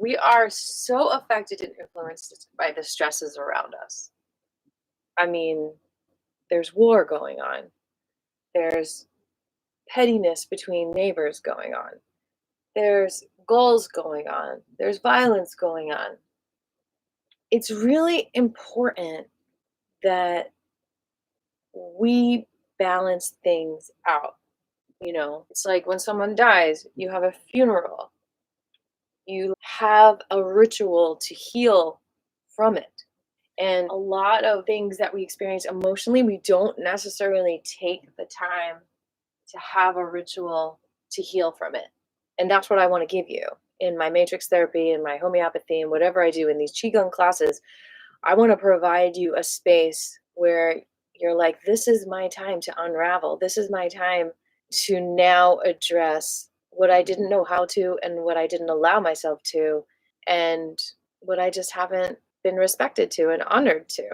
We are so affected and influenced by the stresses around us. I mean, there's war going on. There's pettiness between neighbors going on. There's goals going on. There's violence going on. It's really important that we balance things out. It's like when someone dies, you have a funeral, you have a ritual to heal from it. And a lot of things that we experience emotionally, we don't necessarily take the time to have a ritual to heal from it. And that's what I want to give you in my matrix therapy and my homeopathy and whatever I do in these Qigong classes. I want to provide you a space where you're like, this is my time to unravel. This is my time to now address what I didn't know how to and what I didn't allow myself to and what I just haven't been respected to and honored to.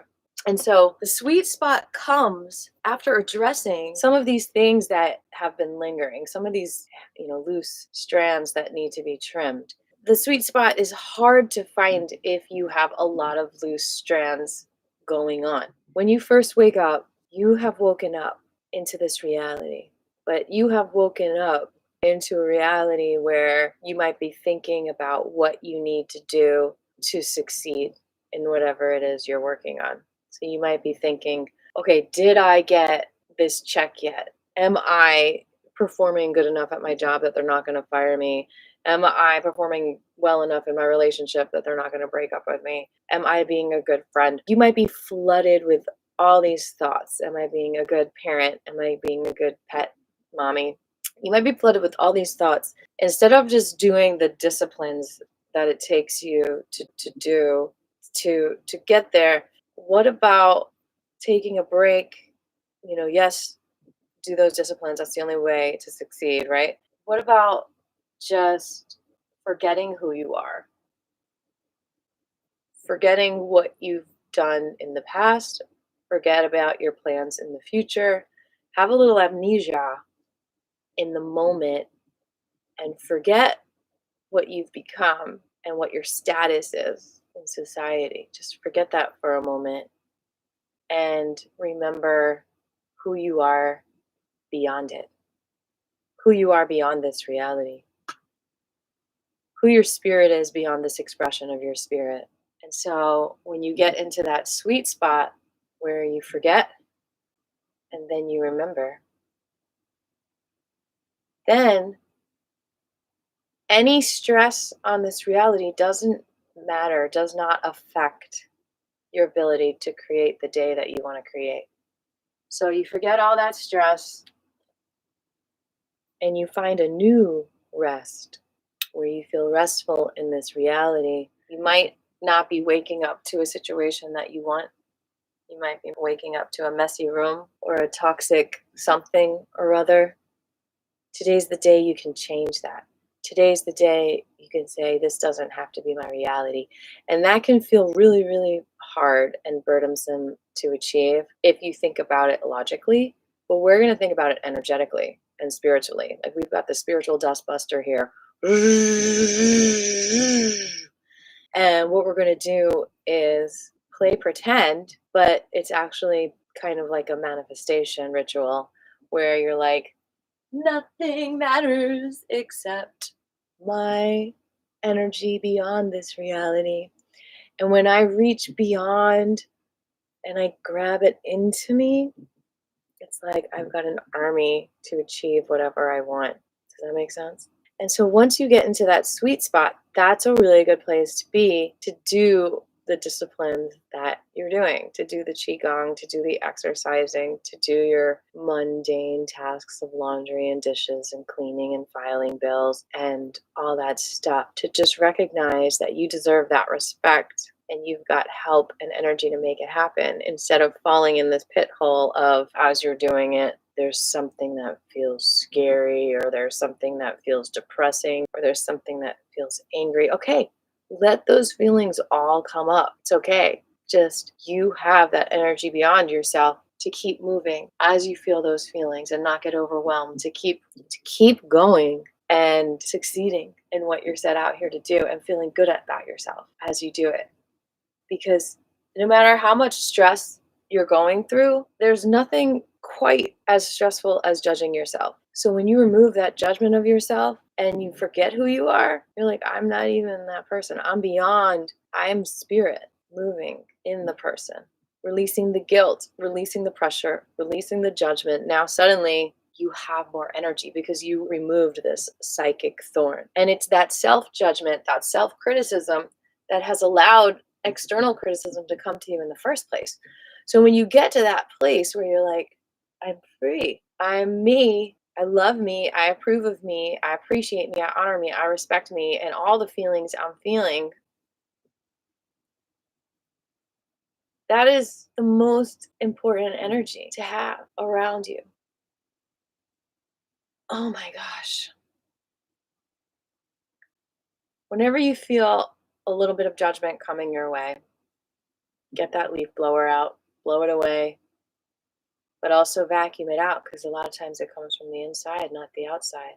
And so the sweet spot comes after addressing some of these things that have been lingering, some of these, loose strands that need to be trimmed. The sweet spot is hard to find if you have a lot of loose strands going on. When you first wake up, you have woken up into this reality, but you have woken up into a reality where you might be thinking about what you need to do to succeed in whatever it is you're working on. So you might be thinking, okay, did I get this check yet? Am I performing good enough at my job that they're not going to fire me? Am I performing well enough in my relationship that they're not going to break up with me? Am I being a good friend? You might be flooded with all these thoughts. Am I being a good parent? Am I being a good pet mommy? You might be flooded with all these thoughts. Instead of just doing the disciplines that it takes you to do to get there, what about taking a break? Yes, do those disciplines. That's the only way to succeed, right? What about just forgetting who you are? Forgetting what you've done in the past, forget about your plans in the future, have a little amnesia in the moment, and forget what you've become and what your status is in society. Just forget that for a moment and remember who you are beyond it, who you are beyond this reality, who your spirit is beyond this expression of your spirit. And so when you get into that sweet spot where you forget and then you remember, then any stress on this reality doesn't matter, does not affect your ability to create the day that you want to create. So you forget all that stress and you find a new rest where you feel restful in this reality. You might not be waking up to a situation that you want. You might be waking up to a messy room or a toxic something or other. Today's the day you can change that. Today's the day you can say, this doesn't have to be my reality. And that can feel really, really hard and burdensome to achieve if you think about it logically. But we're going to think about it energetically and spiritually. Like we've got the spiritual dustbuster here. And what we're going to do is play pretend, but it's actually kind of like a manifestation ritual where you're like, nothing matters except my energy beyond this reality. And when I reach beyond and I grab it into me, it's like I've got an army to achieve whatever I want. Does that make sense? And so once you get into that sweet spot, that's a really good place to be to do the disciplines that you're doing, to do the qigong, to do the exercising, to do your mundane tasks of laundry and dishes and cleaning and filing bills and all that stuff, to just recognize that you deserve that respect and you've got help and energy to make it happen, instead of falling in this pit hole of, as you're doing it, there's something that feels scary, or there's something that feels depressing, or there's something that feels angry. Okay, let those feelings all come up. It's okay. Just you have that energy beyond yourself to keep moving as you feel those feelings and not get overwhelmed, to keep going and succeeding in what you're set out here to do and feeling good about yourself as you do it. Because no matter how much stress you're going through, there's nothing quite as stressful as judging yourself. So when you remove that judgment of yourself and you forget who you are, you're like, I'm not even that person. I'm beyond. I am spirit moving in the person, releasing the guilt, releasing the pressure, releasing the judgment. Now suddenly you have more energy because you removed this psychic thorn. And it's that self judgment, that self criticism that has allowed external criticism to come to you in the first place. So when you get to that place where you're like, I'm free, I'm me, I love me, I approve of me, I appreciate me, I honor me, I respect me, and all the feelings I'm feeling, that is the most important energy to have around you. Oh my gosh. Whenever you feel a little bit of judgment coming your way, get that leaf blower out, blow it away, but also vacuum it out because a lot of times it comes from the inside, not the outside.